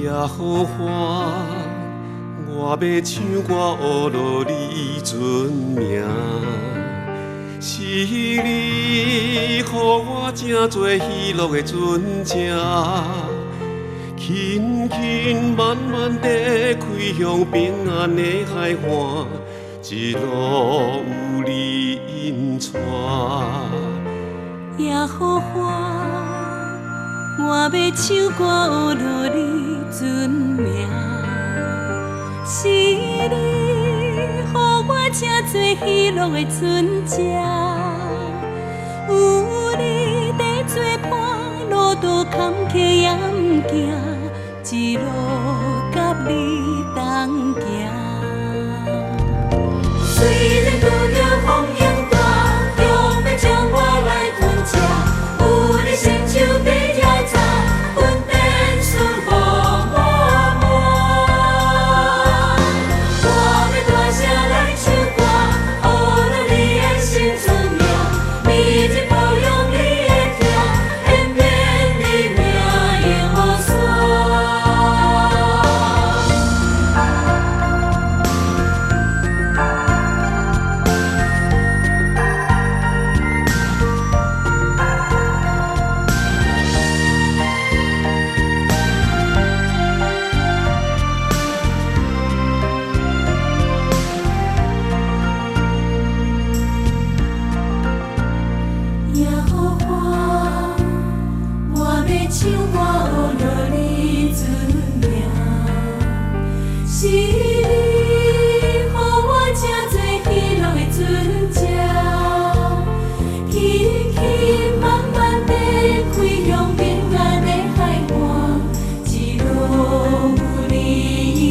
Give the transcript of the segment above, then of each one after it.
也好花，我要唱歌学落你存名。是你，予我正多喜乐的船只，轻轻慢慢地开向平安的海岸，一路有你引带。也好花，我要唱歌学落你存名。是你，予我正多喜乐的船只，有你在作伴，路途坎坷也不惊，一路甲你同行。虽然拄着风雨大，强要将我来吞吃，有你伸手在野草，阮便顺风满满。我要大声来唱歌，学落你的心存命，每日保养你的听，延绵你命永无山。也好花，我要唱歌学落你存名。是你，予我正多喜乐的船只，轻轻慢慢地开向平安的海岸，一路有你引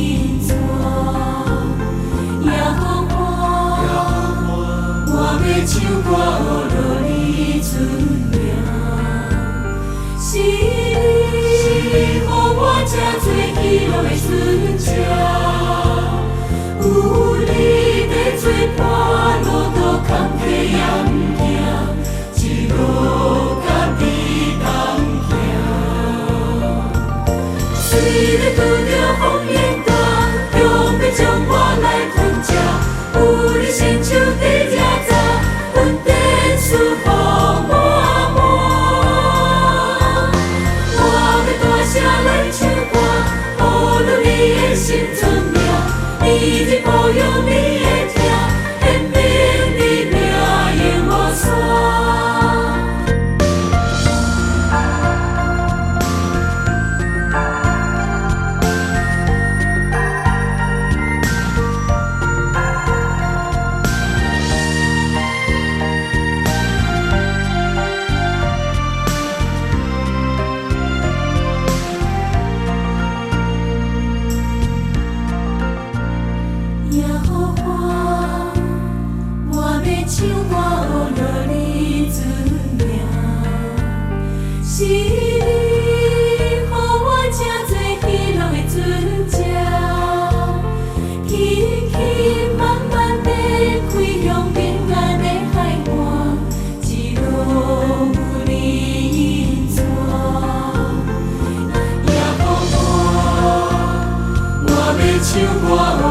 带。也好花，我要唱歌学落你存名。是你，予我正多喜乐的船只，有你在作伴，路途坎坷也不惊，一路甲你同行。虽然拄着风雨大，强要将我来困吃，有你伸手在野草，阮便顺风满满。我要大声来唱歌，学落你的心存命，每日保养你的听，延绵你命永无山。也好花，我要唱歌学落你存名。是你，予我正多喜乐的船只，轻轻慢慢地开向平安的海岸，一路有你引带。也好花，我要唱歌。